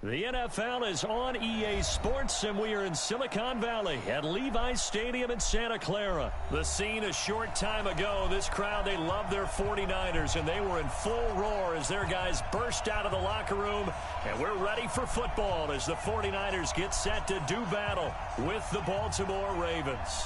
The NFL is on EA Sports, and we are in Silicon Valley at Levi's Stadium in Santa Clara. The scene a short time ago, this crowd, they love their 49ers, and they were in full roar as their guys burst out of the locker room. And we're ready for football as the 49ers get set to do battle with the Baltimore Ravens.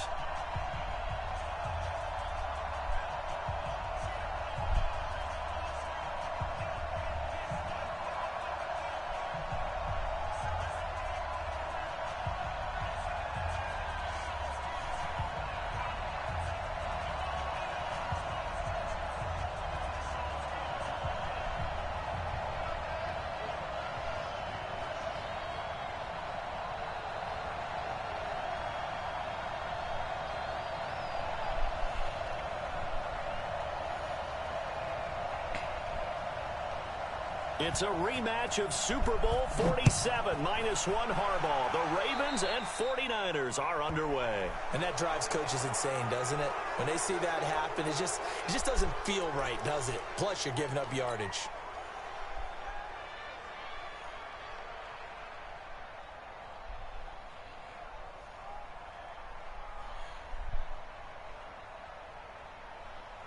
It's a rematch of Super Bowl 47, -1 Harbaugh. The Ravens and 49ers are underway. And that drives coaches insane, doesn't it? When they see that happen, it just doesn't feel right, does it? Plus, you're giving up yardage.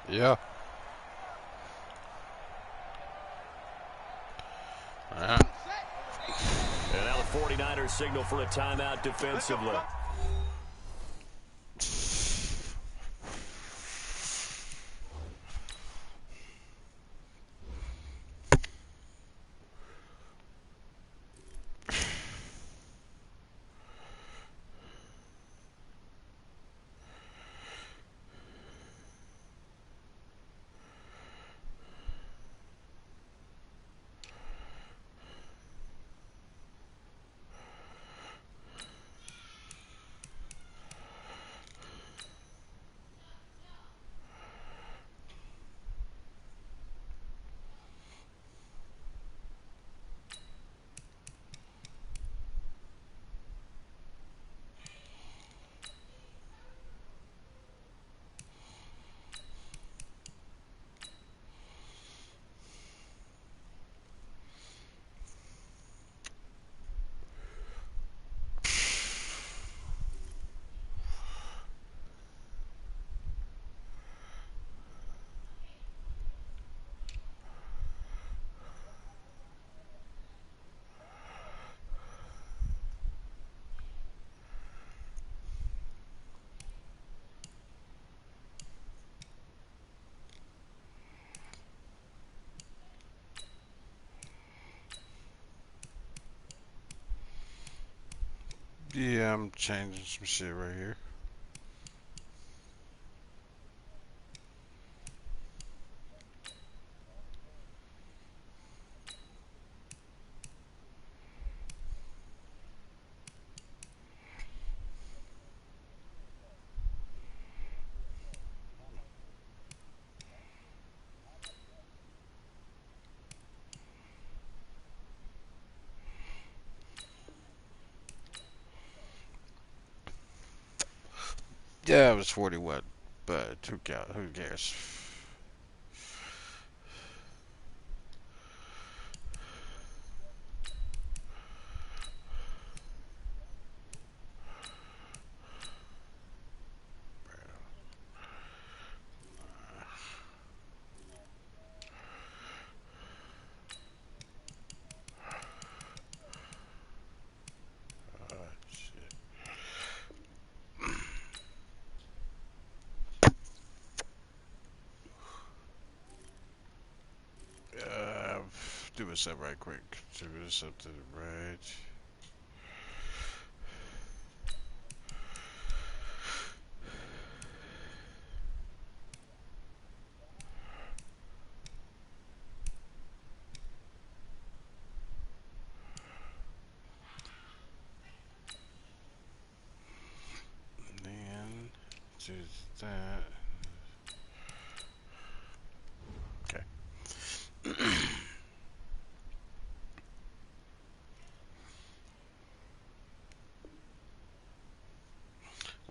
Yeah. And now the 49ers signal for a timeout defensively. Yeah, I'm changing some shit right here. Yeah, it was 41, but who cares? Do this up right quick. Do this up to the right. And then do that. Okay.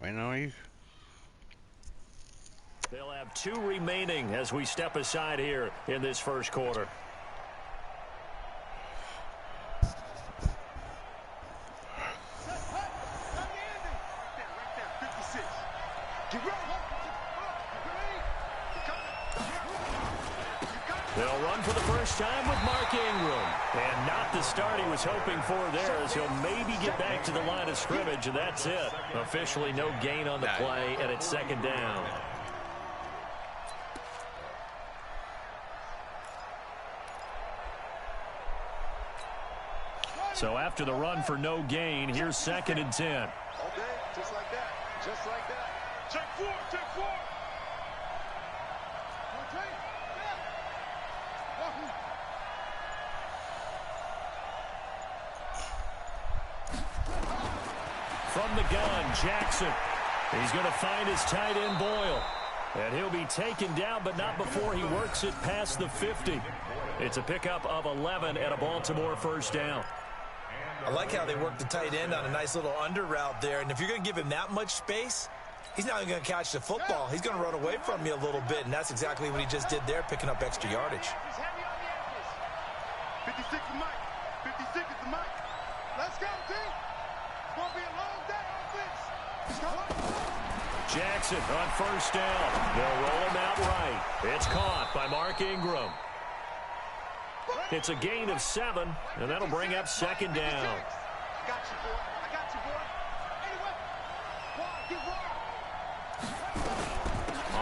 Wait, no, you. They'll have 2 remaining as we step aside here in this first quarter. They'll run for the first time with Mark Ingram. And not the start he was hoping for there, as he'll maybe get back to the line of scrimmage, and that's it. Officially no gain on the play, and it's second down. So after the run for no gain, here's 2nd and 10. Okay, just like that. Just like that. Check 4, check 4. From the gun, Jackson. He's going to find his tight end, Boyle. And he'll be taken down, but not before he works it past the 50. It's a pickup of 11 and a Baltimore first down. I like how they work the tight end on a nice little under route there. And if you're going to give him that much space, he's not even going to catch the football. He's going to run away from you a little bit, and that's exactly what he just did there, picking up extra yardage. 56 is Mike. 56 is the Mike. Let's go, team. It's going to be a long day offense. Jackson on first down. They'll roll him out right. It's caught by Mark Ingram. It's a gain of 7, and that'll bring up 2nd down. I got you, boy. I got you, boy. Anyway,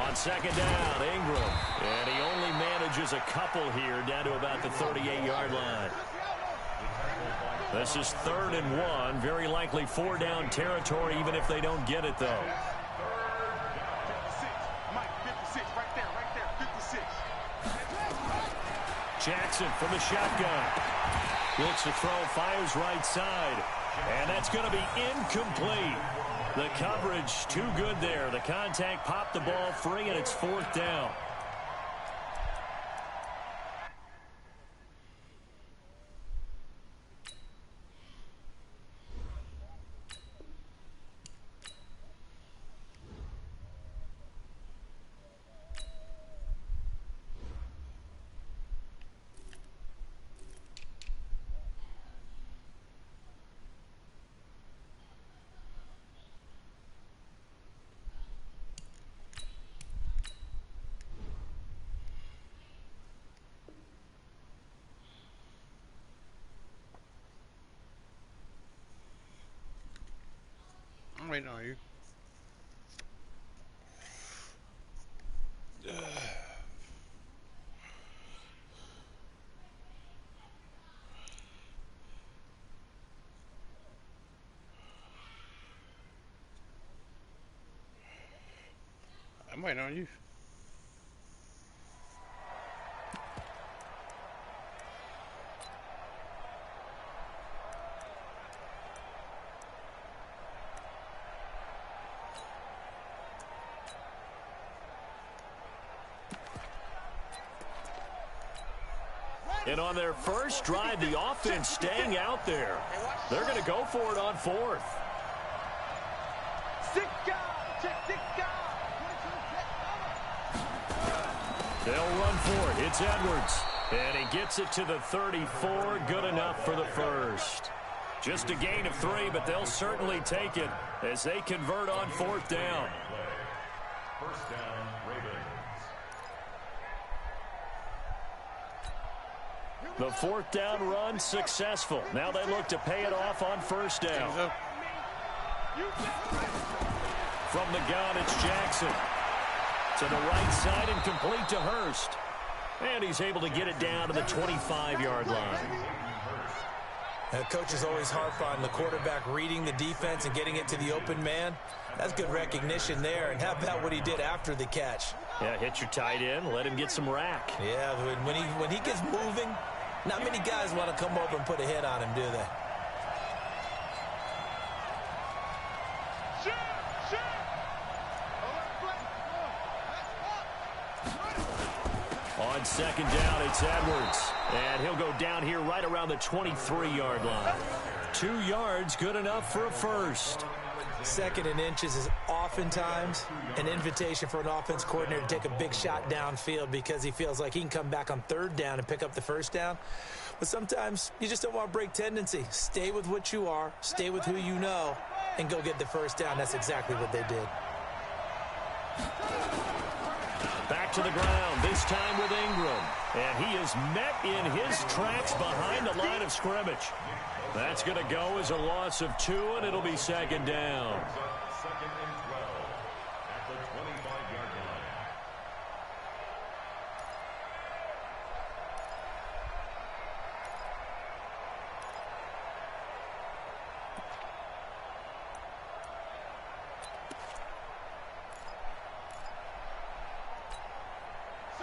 On 2nd down, Ingram. And he only manages a couple here down to about the 38-yard line. This is 3rd and 1. Very likely 4-down territory, even if they don't get it, though. 56. Mike, 56. Right there, 56. Jackson from the shotgun. Looks to throw, fires right side. And that's going to be incomplete. The coverage too good there. The contact popped the ball free, and it's 4th down. I'm waiting on you. I'm waiting on you. And on their first drive, the offense staying out there. They're going to go for it on 4th. They'll run for it. It's Edwards. And he gets it to the 34. Good enough for the first. Just a gain of 3, but they'll certainly take it as they convert on 4th down. First down, Ravens. The 4th down run successful. Now they look to pay it off on 1st down. From the gun, it's Jackson. To the right side and complete to Hurst. And he's able to get it down to the 25-yard line. Coaches always harp on the quarterback reading the defense and getting it to the open man. That's good recognition there. And how about what he did after the catch? Yeah, hit your tight end, let him get some rack. Yeah, when he gets moving, not many guys want to come over and put a hit on him, do they? On 2nd down, it's Edwards. And he'll go down here right around the 23-yard line. 2 yards, good enough for a first. 2nd and inches is oftentimes an invitation for an offense coordinator to take a big shot downfield because he feels like he can come back on 3rd down and pick up the first down. But sometimes you just don't want to break tendency. Stay with what you are, stay with who you know, and go get the first down. That's exactly what they did. Back to the ground, this time with Ingram. And he is met in his tracks behind the line of scrimmage. That's going to go as a loss of 2, and it'll be second down. Second and 12 at the 25-yard line.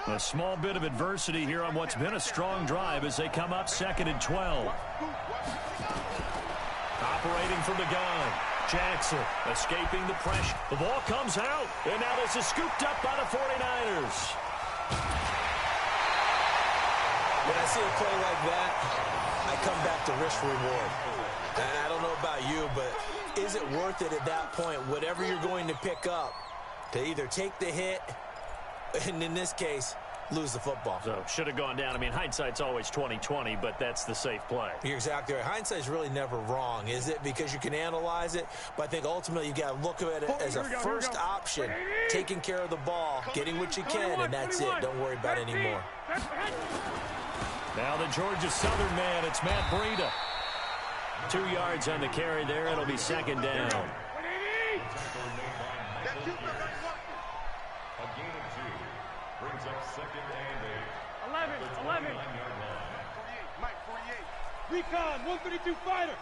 A small bit of adversity here on what's been a strong drive as they come up second and 12. Operating from the gun. Jackson escaping the pressure. The ball comes out, and now this is scooped up by the 49ers. When I see a play like that, I come back to risk reward. I don't know about you, but is it worth it at that point, whatever you're going to pick up, to either take the hit, and in this case, lose the football? So, should have gone down. I mean, hindsight's always 20/20, but that's the safe play. You're exactly right. Hindsight's really never wrong, is it? Because you can analyze it, but I think ultimately you got to look at it as a first option, taking care of the ball, getting what you can, and that's it. Don't worry about it anymore. Now the Georgia Southern man, it's Matt Breida. 2 yards on the carry there. It'll be second down. A gain of 2 brings up second and 8. 11. Mike, 48. Recon, 132 fighter.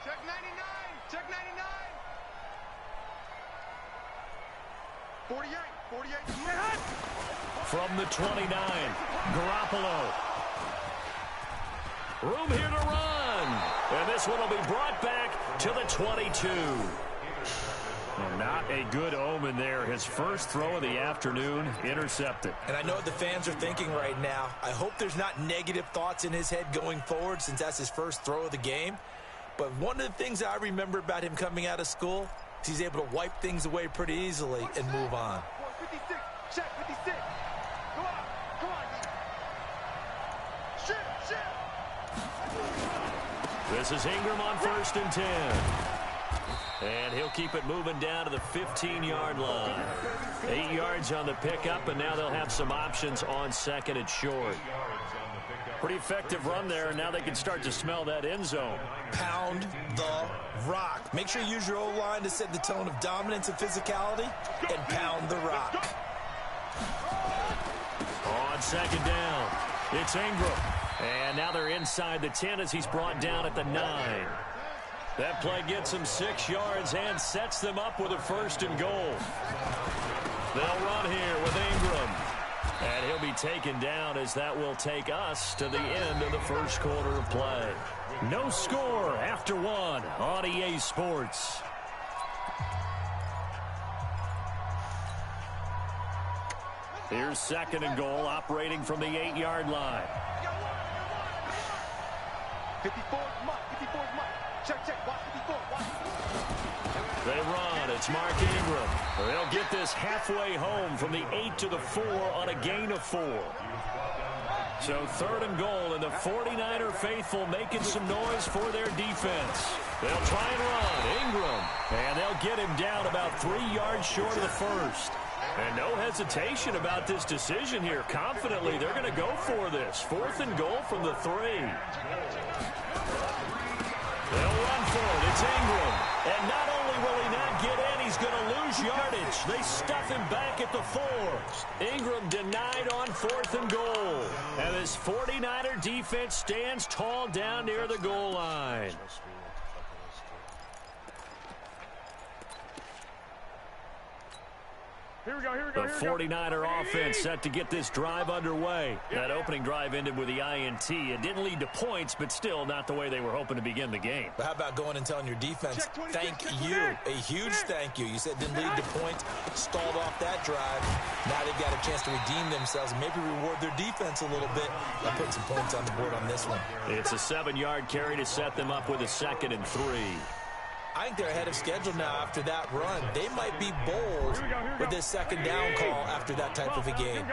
Check 99. Check 99. 48. From the 29, Garoppolo. Room here to run. And this one will be brought back to the 22. Well, not a good omen there. His first throw of the afternoon intercepted. And I know what the fans are thinking right now. I hope there's not negative thoughts in his head going forward since that's his first throw of the game. But one of the things I remember about him coming out of school is he's able to wipe things away pretty easily and move on. 56. Check 56. Go on. Shit. This is Ingram on 1st and 10. And he'll keep it moving down to the 15-yard line. 8 yards on the pickup, and now they'll have some options on second and short. Pretty effective run there, and now they can start to smell that end zone. Pound the rock. Make sure you use your O-line to set the tone of dominance and physicality, and pound the rock. On second down, it's Ingram. And now they're inside the 10 as he's brought down at the 9. That play gets him 6 yards and sets them up with a 1st and goal. They'll run here with Ingram. And he'll be taken down as that will take us to the end of the first quarter of play. No score after 1 on EA Sports. Here's second and goal, operating from the 8-yard line. 54 Mike. Check. Watch 54. Watch. They run. It's Mark Ingram. They'll get this halfway home from the 8 to the 4 on a gain of 4. So 3rd and goal, and the 49er faithful making some noise for their defense. They'll try and run. Ingram. And they'll get him down about 3 yards short of the first. And no hesitation about this decision here. Confidently, they're going to go for this. 4th and goal from the 3. They'll run for it. It's Ingram. And not only will he not get in, he's going to lose yardage. They stuff him back at the 4. Ingram denied on 4th and goal. And this 49er defense stands tall down near the goal line. Here we go. The 49er offense set to get this drive underway. That opening drive ended with the INT. It didn't lead to points, but still not the way they were hoping to begin the game. But how about going and telling your defense, thank you, a huge thank you. You said didn't lead to points, stalled off that drive. Now they've got a chance to redeem themselves and maybe reward their defense a little bit by putting some points on the board on this one. It's a 7-yard carry to set them up with a 2nd and 3. I think they're ahead of schedule now after that run. They might be bold with this 2nd down call after that type of a game.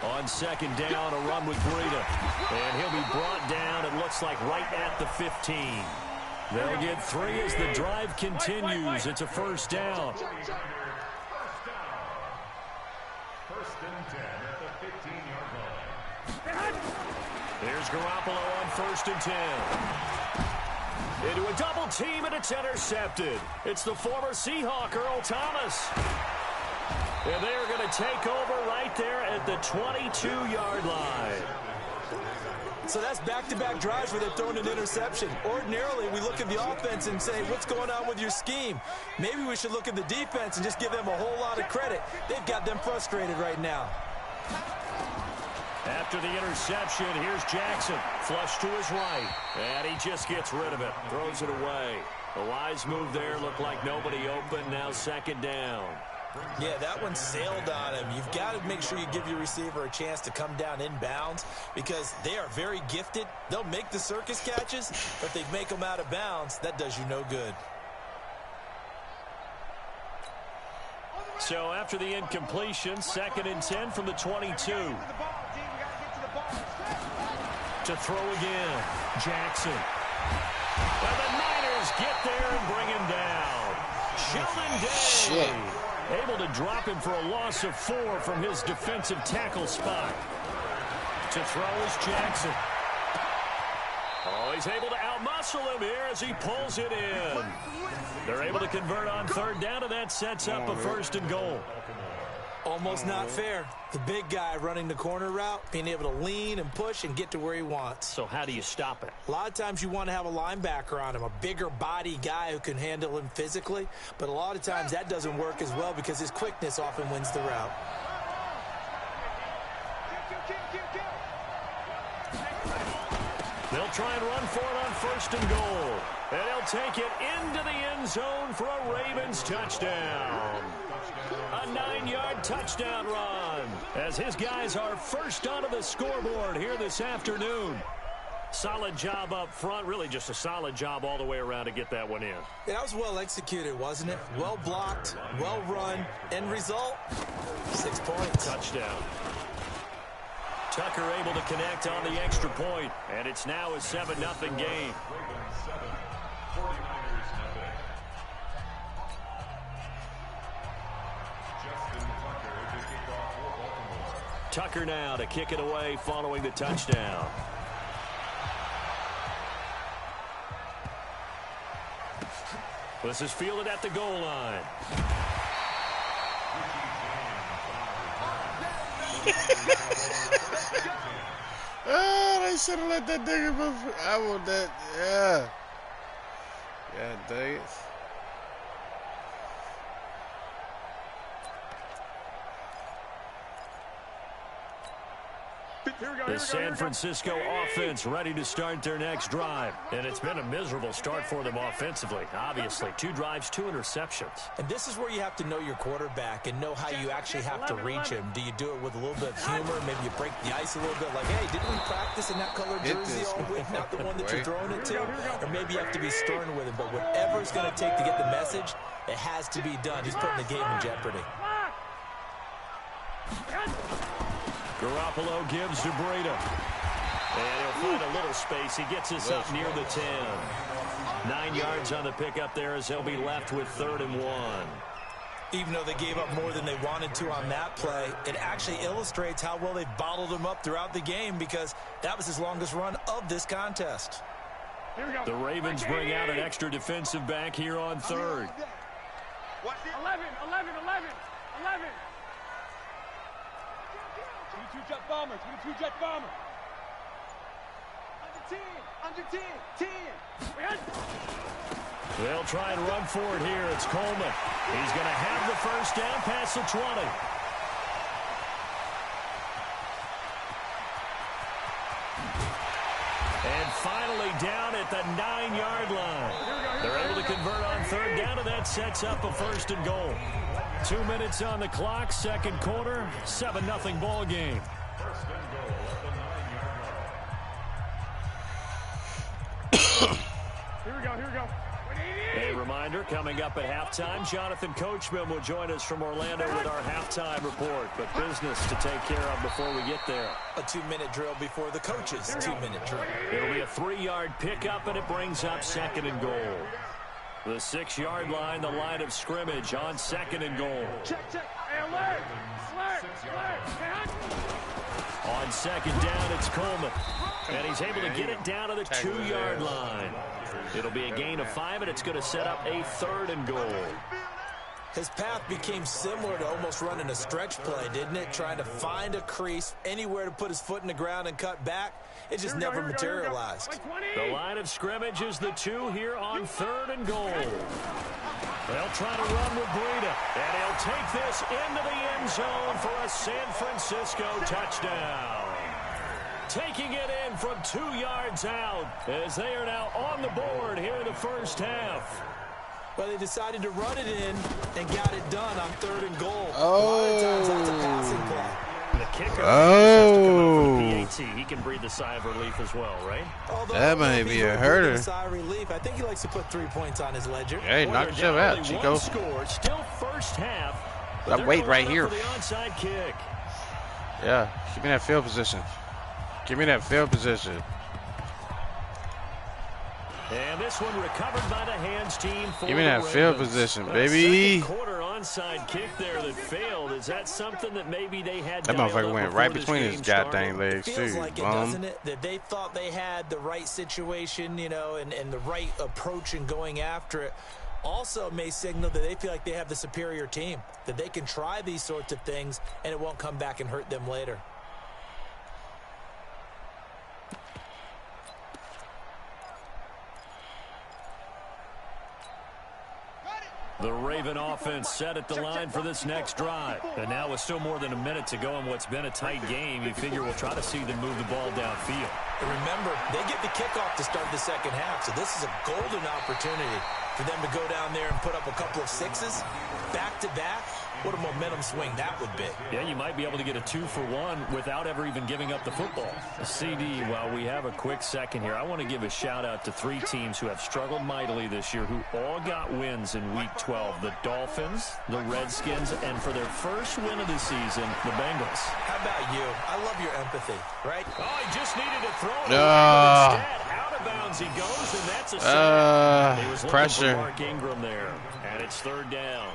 On 2nd down, a run with Breida. And he'll be brought down, it looks like, right at the 15. They'll get 3 as the drive continues. It's a first down. First and 10 at the 15-yard line. Here's Garoppolo on first and 10. Into a double team, and it's intercepted. It's the former Seahawk, Earl Thomas. And they are going to take over right there at the 22-yard line. So that's back-to-back drives where they're throwing an interception. Ordinarily, we look at the offense and say, what's going on with your scheme? Maybe we should look at the defense and just give them a whole lot of credit. They've got them frustrated right now. After the interception, here's Jackson. Flush to his right. And he just gets rid of it. Throws it away. A wise move there. Looked like nobody open. Now second down. Yeah, that one sailed on him. You've got to make sure you give your receiver a chance to come down inbounds because they are very gifted. They'll make the circus catches, but if they make them out of bounds, that does you no good. So after the incompletion, second and 10 from the 22. To throw again, Jackson. And the Niners get there and bring him down. Sheldon Day. Shit. Able to drop him for a loss of 4 from his defensive tackle spot. To throw is Jackson. Oh, he's able to outmuscle him here as he pulls it in. They're able to convert on third down, and that sets up a first and goal. Almost not fair. The big guy running the corner route, being able to lean and push and get to where he wants. So how do you stop it? A lot of times you want to have a linebacker on him, a bigger body guy who can handle him physically. But a lot of times that doesn't work as well because his quickness often wins the route. They'll try and run for it on first and goal. And he'll take it into the end zone for a Ravens touchdown. A 9-yard touchdown run as his guys are first onto the scoreboard here this afternoon. Solid job up front, really just a solid job all the way around to get that one in. Yeah, that was well executed, wasn't it? Well blocked, well run. End result, 6 points. Touchdown. Tucker able to connect on the extra point, and it's now a 7-0 game. Ravens 7, 49ers nothing. Justin Tucker to kick off for Baltimore. Tucker now to kick it away following the touchdown. This is fielded at the goal line. They should have let that nigga move. I want that. Yeah. God dang it. The San Francisco offense ready to start their next drive. And it's been a miserable start for them offensively. Obviously, 2 drives, 2 interceptions. And this is where you have to know your quarterback and know how you actually have to reach him. Do you do it with a little bit of humor? Maybe you break the ice a little bit like, hey, didn't we practice in that colored jersey all week, not the one that you're throwing it to? Or maybe you have to be stern with him. But whatever it's going to take to get the message, it has to be done. He's putting the game in jeopardy. Garoppolo gives to Breida. And he'll find a little space. He gets us up near the 10. 9 yards on the pickup there as they'll be left with 3rd and 1. Even though they gave up more than they wanted to on that play, it actually illustrates how well they've bottled him up throughout the game because that was his longest run of this contest. The Ravens bring out an extra defensive back here on 3rd. 11. 22 jet bomber, 22 jet bomber. Under 10. They'll try and run for it here. It's Coleman. He's going to have the first down past the 20. And finally down at the 9-yard line. They're able to convert on 3rd down, and that sets up a 1st and goal. 2 minutes on the clock, 2nd quarter, 7-0 ball game. First and goal at the 9-yard line. Here we go. A reminder, coming up at halftime, Jonathan Coachman will join us from Orlando with our halftime report. But business to take care of before we get there. A 2-minute drill before the coach's 2-minute drill. It'll be a 3-yard pickup, and it brings up 2nd and goal. The 6-yard line, the line of scrimmage on 2nd and goal. Check. Hey, alert. On 2nd down, it's Coleman. And he's able to get it down to the 2-yard line. It'll be a gain of 5, and it's going to set up a 3rd and goal. His path became similar to almost running a stretch play, didn't it? Trying to find a crease, anywhere to put his foot in the ground and cut back. It just never materialized. The line of scrimmage is the 2 here on 3rd and goal. They'll try to run with Breida, and he'll take this into the end zone for a San Francisco touchdown. Taking it in from 2 yards out as they are now on the board here in the first half. Well, they decided to run it in and got it done on 3rd and goal. Oh. A lot of times that's a passing play. The kicker has to come up for the PAT. He can breathe a sigh of relief as well, right? Although That might be a hurter. A sigh of relief. I think he likes to put 3 points on his ledger. Hey, knock yourself out, Chico. Score, still first half. That weight right here. For the onside kick. Yeah, give me that field position. Give me that field position. And this one recovered by the hands team. For Give me that field position, baby. Quarter onside kick there that failed. Is that something that maybe they had? That motherfucker went right between his goddamn legs, it feels too. like it, doesn't it? That they thought they had the right situation, you know, and the right approach in going after it. Also may signal that they feel like they have the superior team, that they can try these sorts of things and it won't come back and hurt them later. The Raven offense set at the line for this next drive. And now with still more than a minute to go in what's been a tight game, you figure we'll try to see them move the ball downfield. And remember, they get the kickoff to start the second half, so this is a golden opportunity for them to go down there and put up a couple of 6s back-to-back. What a momentum swing that would be. Yeah, you might be able to get a 2-for-1 without ever even giving up the football. CD, while we have a quick second here, I want to give a shout-out to 3 teams who have struggled mightily this year, who all got wins in Week 12. The Dolphins, the Redskins, and for their first win of the season, the Bengals. How about you? I love your empathy, right? Oh, he just needed to throw it away, but instead, out of bounds he goes, and that's a sack. He was looking pressure. for Mark Ingram there, and it's 3rd down.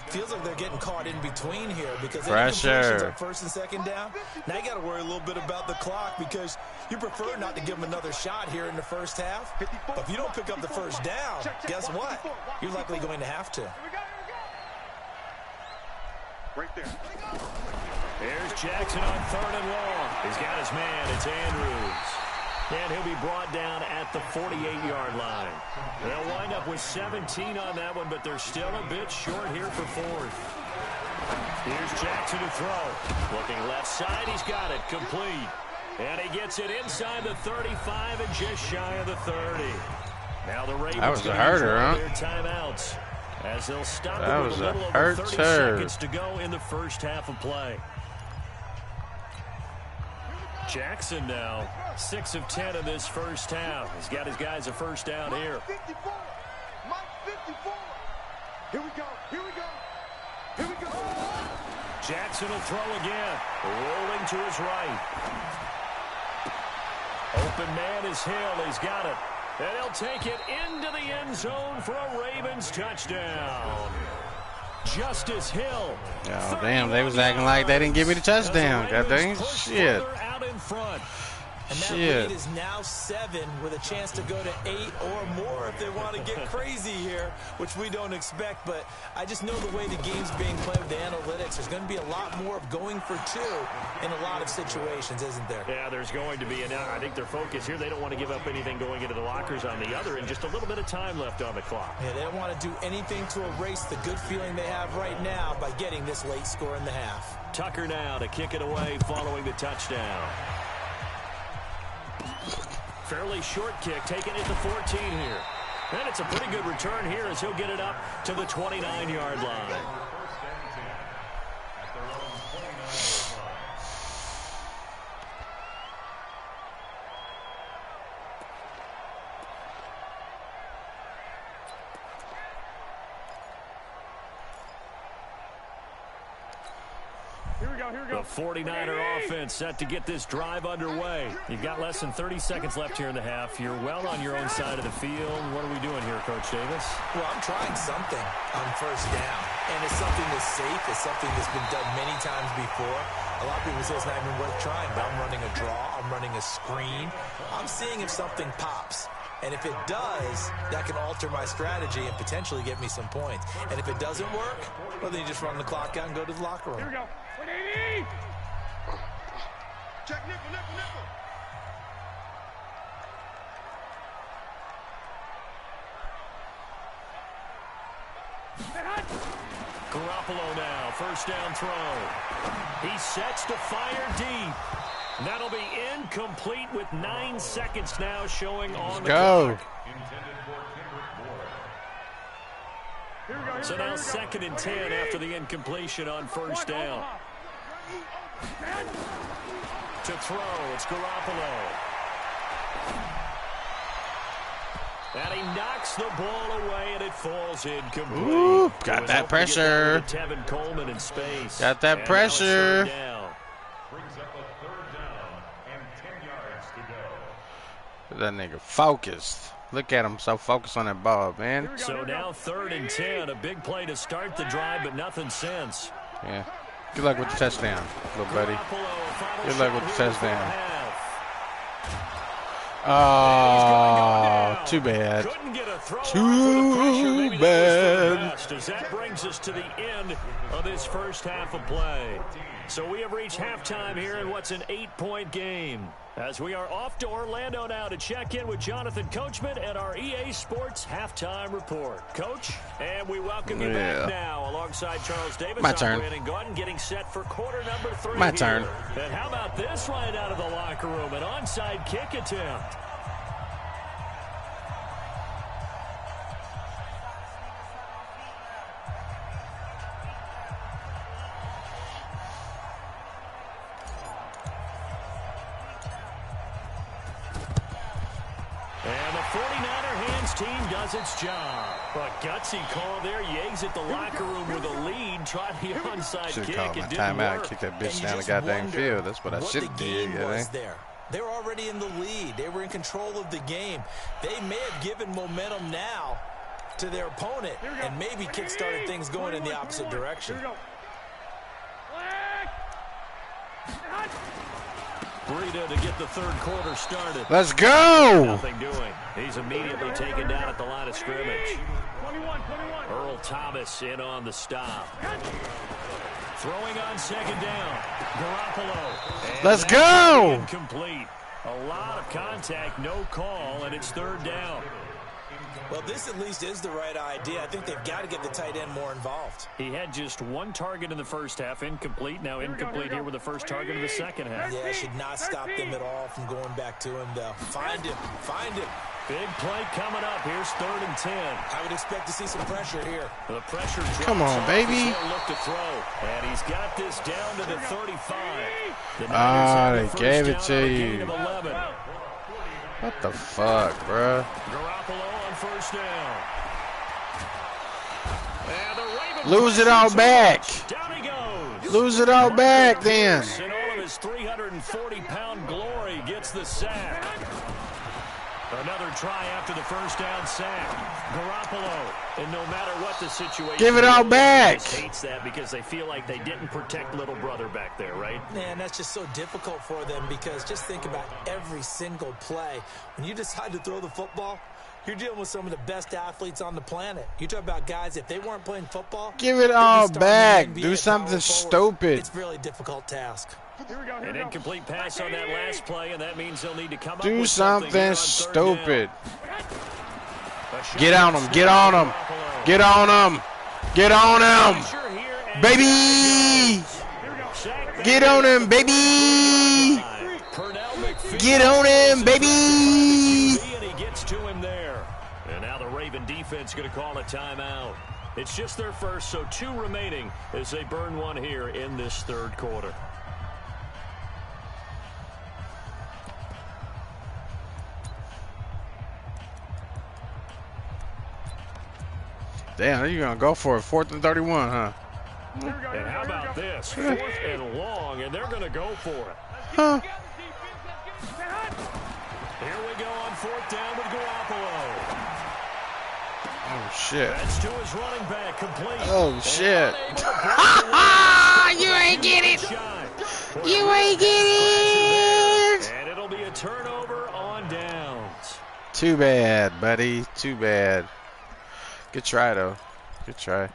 Feels like they're getting caught in between here because pressure on 1st and 2nd down. Now you got to worry a little bit about the clock because you prefer not to give them another shot here in the first half. But if you don't pick up the first down, guess what? You're likely going to have to. Right there. Here's Jackson on 3rd and long. He's got his man. It's Andrews. And he'll be brought down at the 48-yard line. They'll wind up with 17 on that one, but they're still a bit short here for 4th. Here's Jackson to throw. Looking left side, he's got it. Complete. And he gets it inside the 35 and just shy of the 30. Now the Ravens That was a herder, huh? their timeouts as they'll stop That it with was a a little over 30 hurter. seconds to go in the first half of play. Jackson now 6 of 10 in this first half. He's got his guys a first down here. 54. Mike 54. Here we go. Here we go. Here we go. Jackson will throw again. Rolling to his right. Open man is Hill. He's got it. And he'll take it into the end zone for a Ravens touchdown. Justice Hill. Oh, damn, they was acting like they didn't give me the touchdown. God dang, shit. Out in front. And that lead is now 7 with a chance to go to 8 or more if they want to get crazy here, which we don't expect. But I just know the way the game's being played with the analytics, there's going to be a lot more of going for 2 in a lot of situations, isn't there? Yeah, there's going to be. And I think their focus here, they don't want to give up anything going into the lockers on the other, and just a little bit of time left on the clock. Yeah, they don't want to do anything to erase the good feeling they have right now by getting this late score in the half. Tucker now to kick it away following the touchdown. Fairly short kick, taking it to 14 here. And it's a pretty good return here as he'll get it up to the 29-yard line. The 49er offense set to get this drive underway. You've got less than 30 seconds left here in the half. You're well on your own side of the field. What are we doing here, Coach Davis? Well, I'm trying something on first down, and it's something that's safe. It's something that's been done many times before. A lot of people say it's not even worth trying, but I'm running a draw. I'm running a screen. I'm seeing if something pops. And if it does, that can alter my strategy and potentially get me some points. And if it doesn't work, well, then you just run the clock out and go to the locker room. Here we go. 180. Check nickel, nickel, nickel. Garoppolo now, first down throw. He sets to fire deep. That'll be incomplete with 9 seconds now showing on the clock. So now 2nd and 10 after the incompletion on first down. To throw, it's Garoppolo. And he knocks the ball away, and it falls incomplete. Ooh, got that pressure. Tevin Coleman in space. Got that pressure. Brings up a 3rd down and 10 yards to go. That nigga focused. Look at him, so focused on that ball, man. So now 3rd and 10, a big play to start the drive, but nothing since. Yeah. Good luck with the touchdown, little buddy. Good luck with the touchdown. Oh, too bad. Too bad. As that brings us to the end of this first half of play. So we have reached halftime here in what's an 8-point game. As we are off to Orlando now to check in with Jonathan Coachman and our EA Sports Halftime Report. Coach, and we welcome you back now alongside Charles Davis. My turn. And Gordon getting set for quarter number 3. My turn. And how about this right out of the locker room? An onside kick attempt. And the 49er hands team does its job. A gutsy call there. Yags at the locker room with a lead. Tried the onside Should kick. have called my timeout and kicked that bitch down the goddamn field. That's what I should have did. They were already in the lead. They were in control of the game. They may have given momentum now to their opponent and maybe kick-started things going in the opposite direction. Breida to get the 3rd quarter started. Let's go! Nothing doing. He's immediately taken down at the line of scrimmage. Earl Thomas in on the stop. Throwing on 2nd down. Garoppolo. Let's go! Incomplete. A lot of contact, no call, and it's 3rd down. Well, this at least is the right idea. I think they've got to get the tight end more involved. He had just 1 target in the first half, incomplete. Now incomplete here with the first target of the second half. Yeah, should not stop them at all from going back to him, though. Find him. Find him. Big play coming up. Here's 3rd and 10. I would expect to see some pressure here. The pressure drops. Come on, baby. Look to throw. And he's got this down to the 35. They gave it to you. What the fuck, bruh? Garoppolo on first down. Lose it all back. Down he goes. Lose it all back then. And all of his 340-pound glory gets the sack. Another try after the first down sack. Garoppolo, and no matter what the situation, give it all back. Hates that because they feel like they didn't protect little brother back there, right? Man, that's just so difficult for them because just think about every single play. When you decide to throw the football, you're dealing with some of the best athletes on the planet. You talk about guys, if they weren't playing football, give it all back. Do something stupid. It's a really difficult task. An incomplete pass on that last play, and that means they'll need to come up do with something stupid. Get on him. Get on him. Get on him. Get on him. Baby. Get on him, baby. Get on him, baby. And he gets to him there. And now the Raven defense going to call a timeout. It's just their first, so 2 remaining as they burn 1 here in this 3rd quarter. Damn, you're going to go for it. 4th and 31, huh? And how about this? 4th and long, and they're going to go for it. Huh. Here we go on 4th down with Garoppolo. Oh, shit. That's to his running back, complete. Oh, shit. You ain't get it. You ain't get it. And it'll be a turnover on downs. Too bad, buddy. Too bad. Good try, though. Good try.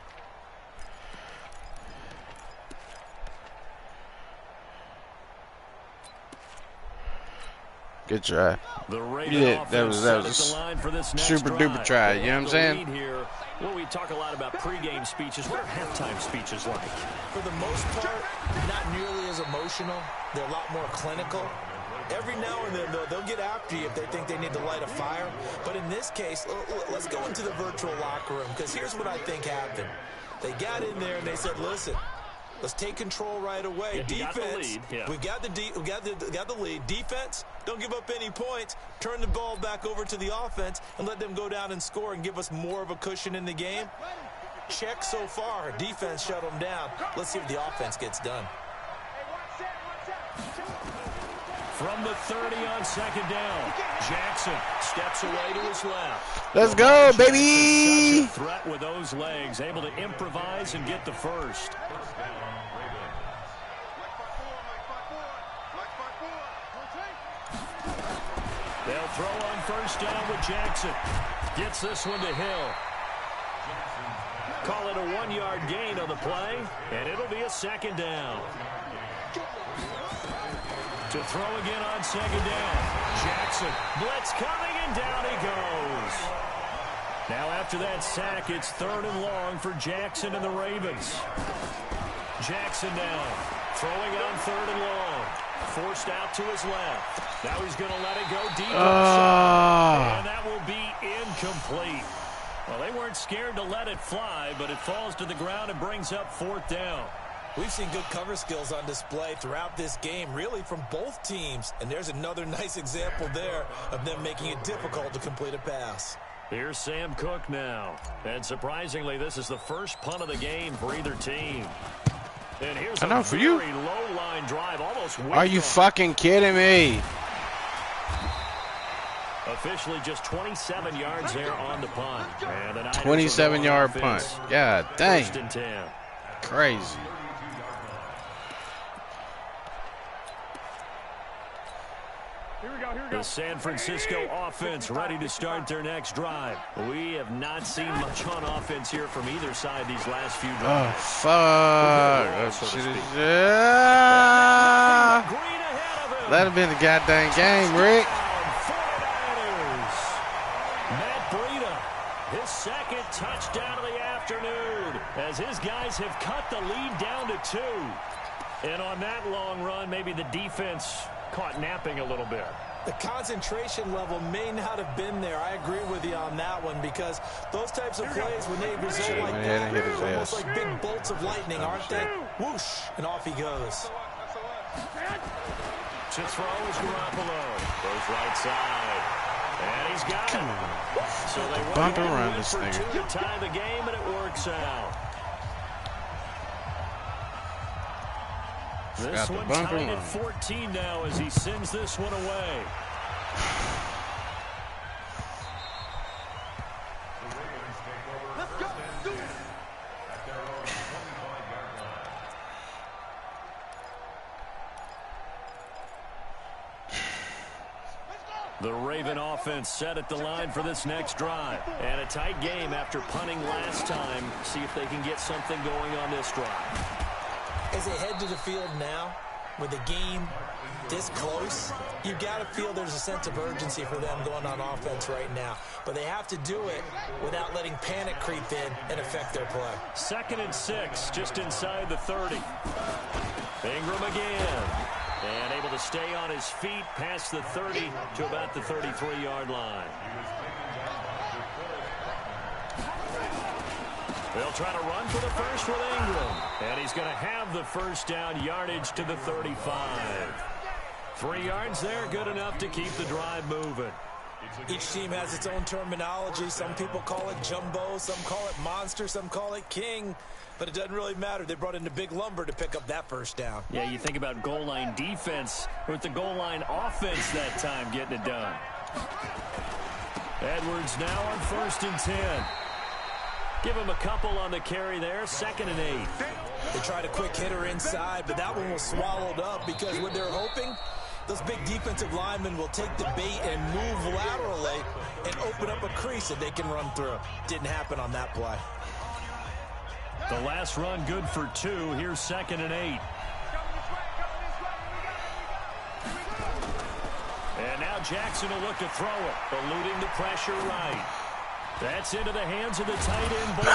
Good try. Yeah, that was a super duper try. You know what I'm saying? Here, well, we talk a lot about pregame speeches. What are halftime speeches like? For the most part, not nearly as emotional. They're a lot more clinical. Every now and then, though, they'll get after you if they think they need to light a fire. But in this case, let's go into the virtual locker room, because here's what I think happened. They got in there and they said, listen, let's take control right away. Defense, we got the lead. Defense, don't give up any points. Turn the ball back over to the offense and let them go down and score and give us more of a cushion in the game. Check so far. Defense shut them down. Let's see if the offense gets done. From the 30 on 2nd down, Jackson steps away to his left. Let's go, baby. Such a threat with those legs, able to improvise and get the first. They'll throw on 1st down with Jackson. Gets this one to Hill. Call it a 1-yard gain on the play, and it'll be a 2nd down. To throw again on 2nd down. Jackson, blitz coming, and down he goes. Now after that sack, it's 3rd and long for Jackson and the Ravens. Jackson now, throwing on 3rd and long. Forced out to his left. Now he's going to let it go deep outside. And that will be incomplete. Well, they weren't scared to let it fly, but it falls to the ground and brings up 4th down. We've seen good cover skills on display throughout this game, really from both teams. And there's another nice example there of them making it difficult to complete a pass. Here's Sam Cook now. And surprisingly, this is the first punt of the game for either team. And here's a very low-line drive, almost. Are you fucking kidding me? Officially just 27 yards there on the punt. 27-yard punt. God dang. 1st and 10. Crazy. The San Francisco offense ready to start their next drive. We have not seen much on offense here from either side these last few drives. Oh, fuck. That'd have been the goddamn game, Rick. Matt Breida, his 2nd touchdown of the afternoon, as his guys have cut the lead down to 2. And on that long run, maybe the defense caught napping a little bit. The concentration level may not have been there. I agree with you on that one, because those types of plays, when they result like that, are almost like big bolts of lightning, aren't they? Whoosh, and off he goes. To throw is Garoppolo. Goes right side. And he's got it. So they bump around this for thing. 2 to tie the game, and it works out. This one tied at 14 now as he sends this one away. The Raven offense set at the line for this next drive. And a tight game after punting last time. See if they can get something going on this drive. As they head to the field now, with the game this close, you've got to feel there's a sense of urgency for them going on offense right now. But they have to do it without letting panic creep in and affect their play. 2nd and 6, just inside the 30. Ingram again. And able to stay on his feet past the 30 to about the 33-yard line. They'll try to run for the first with Ingram. And he's going to have the 1st down, yardage to the 35. 3 yards there, good enough to keep the drive moving. Each team has its own terminology. Some people call it jumbo, some call it monster, some call it king. But it doesn't really matter. They brought in the big lumber to pick up that first down. Yeah, you think about goal line defense with the goal line offense that time getting it done. Edwards now on 1st and 10. Give him a couple on the carry there. 2nd and 8. They tried a quick hitter inside, but that one was swallowed up because when they're hoping, those big defensive linemen will take the bait and move laterally and open up a crease that they can run through. Didn't happen on that play. The last run good for 2. Here's 2nd and 8. And now Jackson will look to throw it, eluding the pressure right. That's into the hands of the tight end, Boyd.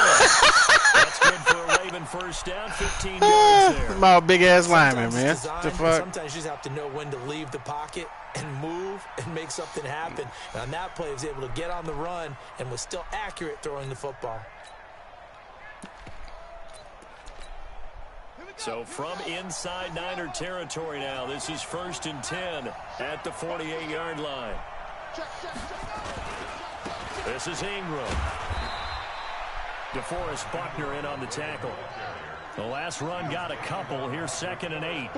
That's good for a Raven first down, 15 yards there. My big-ass lineman, man. Designed, The fuck? sometimes you just have to know when to leave the pocket and move and make something happen. And on that play, he was able to get on the run and was still accurate throwing the football. So from inside Niner territory now, this is 1st and 10 at the 48-yard line. This is Ingram. DeForest Buckner in on the tackle. The last run got a couple. Here's 2nd and 8.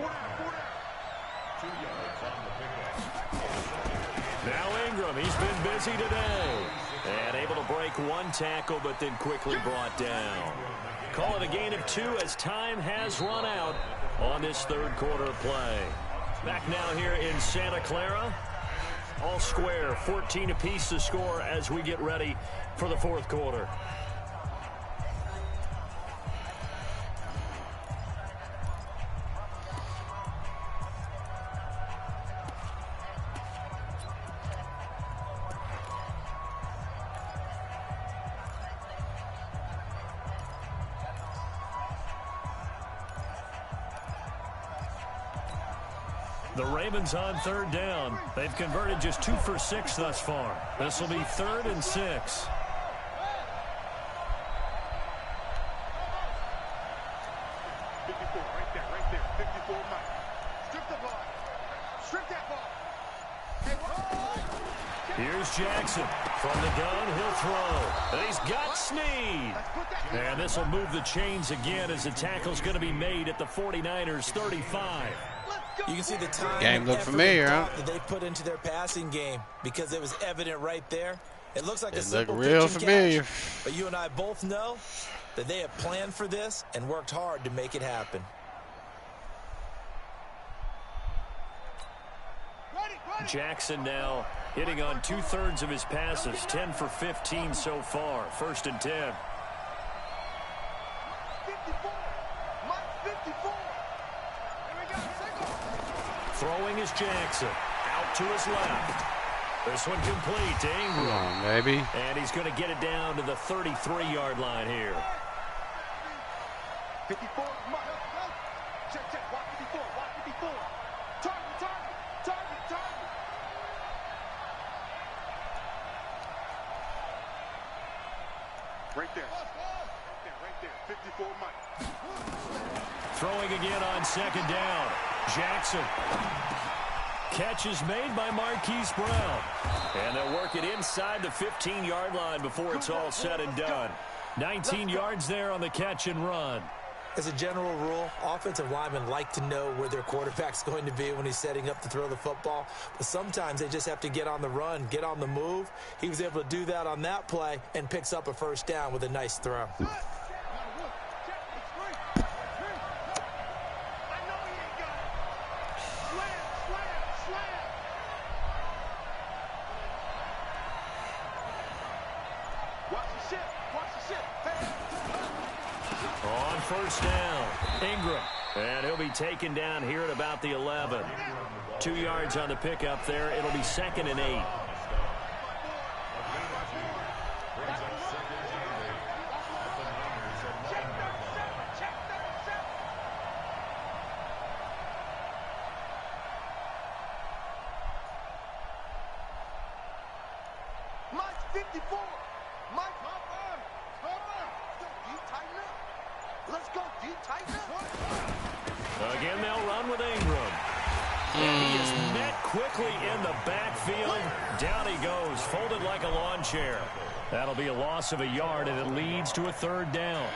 Now Ingram, he's been busy today. And able to break one tackle, but then quickly brought down. Call it a gain of 2 as time has run out on this 3rd quarter play. Back now here in Santa Clara. All square, 14 apiece to score as we get ready for the 4th quarter. The Ravens on 3rd down. They've converted just 2 for 6 thus far. This will be 3rd and 6. 54, right there, 54 Mike. Strip the ball. Strip that ball. Here's Jackson. From the gun, he'll throw. And he's got Snead. And this will move the chains again as the tackle's going to be made at the 49ers 35. You can see the time Game look familiar, huh? that they put into their passing game because it was evident right there. It looks like a It simple looked real pitch and familiar. catch, but you and I both know that they have planned for this and worked hard to make it happen. Jackson now hitting on 2/3 of his passes, 10 for 15 so far. 1st and 10. 54. Mike 54. Throwing is Jackson. Out to his left. This one complete to Ingram. Come on, baby. And he's going to get it down to the 33-yard line here. 54. Mike. Check, check. Watch 54. Watch 54. Target, target, target, target. Right there. Right there. 54 Mike. Throwing again on 2nd down. Jackson. Catch is made by Marquise Brown. And they'll work it inside the 15-yard line before it's all said and done. 19 yards there on the catch and run. As a general rule, offensive linemen like to know where their quarterback's going to be when he's setting up to throw the football. But sometimes they just have to get on the run, get on the move. He was able to do that on that play and picks up a first down with a nice throw. On 1st down, Ingram. And he'll be taken down here at about the 11. 2 yards on the pickup there. It'll be 2nd and 8. Mike 54. Mike, deep tighten up. Let's go deep tighten up. Again, they'll run with Ingram. And he is met quickly in the backfield. Down he goes, folded like a lawn chair. That'll be a loss of a yard, and it leads to a 3rd down.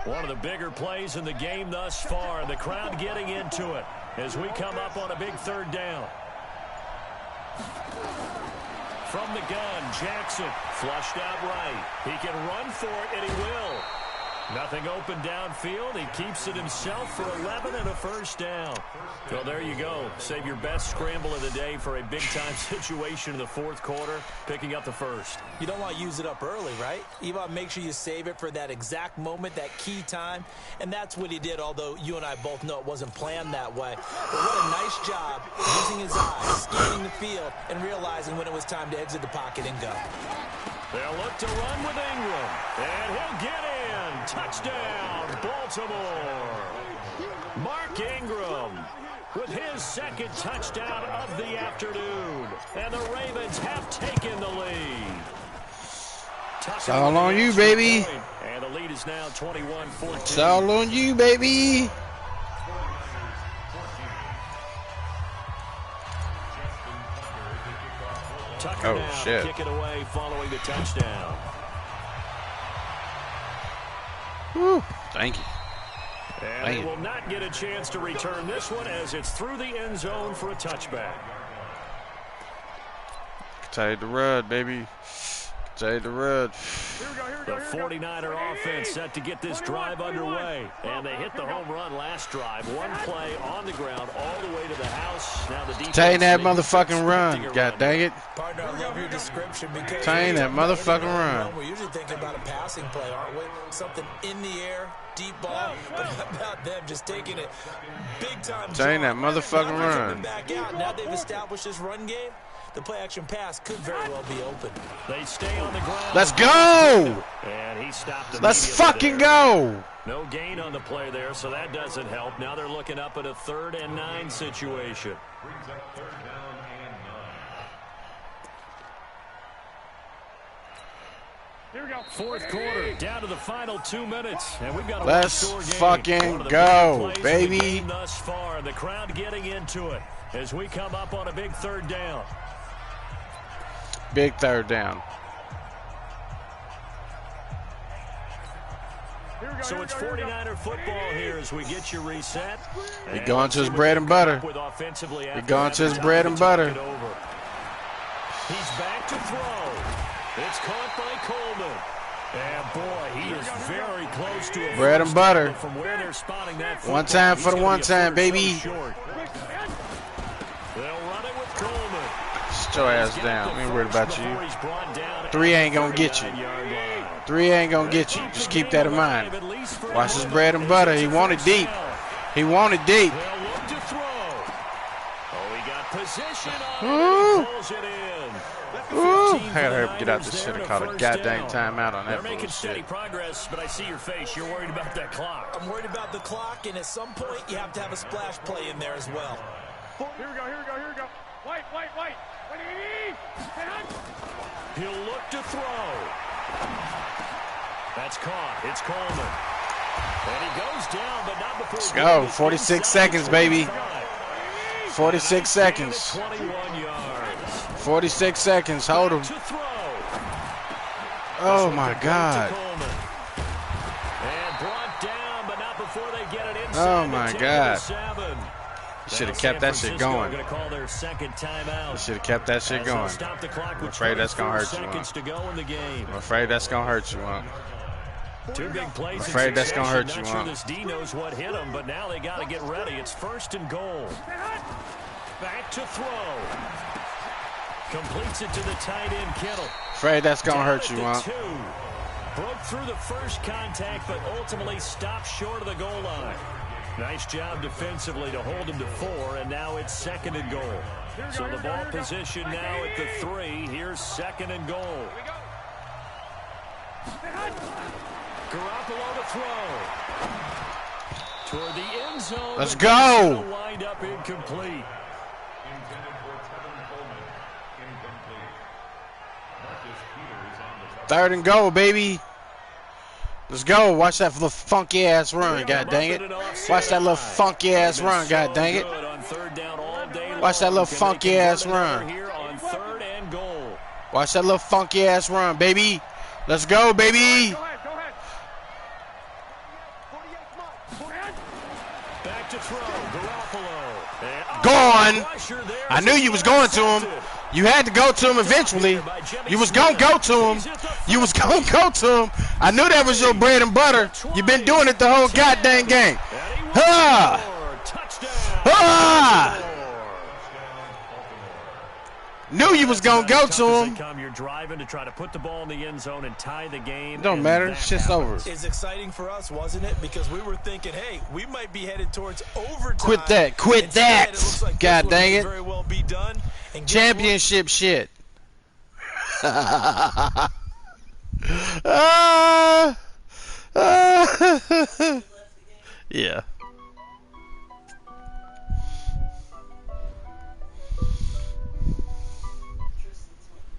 One of the bigger plays in the game thus far. The crowd getting into it as we come up on a big 3rd down. From the gun, Jackson flushed out right. He can run for it, and he will. Nothing open downfield. He keeps it himself for 11 and a 1st down. Well, there you go. Save your best scramble of the day for a big-time situation in the 4th quarter, picking up the 1st. You don't want to use it up early, right? You want to make sure you save it for that exact moment, that key time. And that's what he did, although you and I both know it wasn't planned that way. But what a nice job using his eyes, scanning the field, and realizing when it was time to exit the pocket and go. They'll look to run with Ingram, and he'll get in. Touchdown, Baltimore. Mark Ingram with his 2nd touchdown of the afternoon. And the Ravens have taken the lead. It's all on you, baby. And the lead is now 21-14. It's all on you, baby. Tucker now shit. kick it away following the touchdown. Whew. Thank you. And they will not get a chance to return this one as it's through the end zone for a touchback. Take the run, baby. Take the run. The 49er offense set to get this drive underway. And they hit the home run last drive. One play on the ground all the way to the house. Now the defense Take that motherfucking run. God dang it. Partner, I love your description because Take that motherfucking run. we're usually thinking about a passing play, aren't we? Something in the air, deep ball. But how about them just taking it big time? Take that motherfucking run. Back out. Now they've established this run game. The play-action pass could very well be open. They stay on the ground. Let's go. And he stopped. Let's fucking go. No gain on the play there, so that doesn't help. Now they're looking up at a 3rd and 9 situation. Brings up 3rd down and 9. Here we go. 4th quarter, down to the final 2 minutes, and we've got a Let's one-score game. fucking One of the go, big plays of the baby. game thus far, the crowd getting into it as we come up on a big 3rd down. Big 3rd down. So it's 49er football here as we get you reset. He going to his bread and butter. He going to his bread and butter. He's back to throw. It's caught by Coleman. And boy, he is very close to a bread and butter. From where they're spotting that football. One time for the one time, baby. They'll run it with Coleman. Sit your ass down. We ain't worried about you. 3 ain't gonna get you. 3 ain't gonna get you. Just keep that in mind. Watch his bread and butter. He wanted deep. He wanted deep. They'll look to throw. Oh, he got position on it. He pulls it in. Ooh, I gotta hurry up and get out this shit. I caught a goddamn timeout on that They're making steady bullshit. progress, but I see your face. You're worried about that clock. I'm worried about the clock, and at some point, you have to have a splash play in there as well. Here we go, here we go, here we go. White. He'll look to throw. That's caught. It's Coleman. And he goes down, but not before. Let's go. 46 seconds, baby. 46 seconds. 21 yards. 46 seconds. Hold him. To throw. Oh, my God. And brought down, but not before they get it inside. Oh, my God. You Should have kept that shit going. Call should Should have kept that shit going. I'm afraid that's going to hurt you, I'm afraid that's going to hurt you, Two big plays. I'm afraid that's going to hurt you, Not sure this D knows what hit him, but now they got to get ready. It's 1st and goal. Back to throw. Completes it to the tight end, Kittle. Afraid that's going to hurt you, Broke through the first contact, but ultimately stopped short of the goal line. Nice job defensively to hold him to 4, and now it's 2nd and goal. So the ball position now at the 3. Here's 2nd and goal. Garoppolo to throw. Toward the end zone. Let's go. Wind up incomplete. Intended for Tevin Coleman. Incomplete. Marcus Peters on the 3rd and goal, baby. Let's go. Watch that little funky ass run, god dang it. Watch that little funky ass run, god dang it. Watch that little funky ass run. Watch that little funky ass run, baby. Let's go, baby. Back to throw. Garoppolo. Gone. I knew you was going to him. You had to go to him eventually. You was going to go to him. You was going to go to him. I knew that was your bread and butter. You've been doing it the whole goddamn game. Ha! Ha! Knew you was going to go to him. You're driving to try to put the ball in the end zone and tie the game. Don't matter. It's just over. It's exciting for us, wasn't it? Because we were thinking, hey, we might be headed towards overtime. Quit that. Quit that. God dang it. Very well be done. Championship shit. Yeah.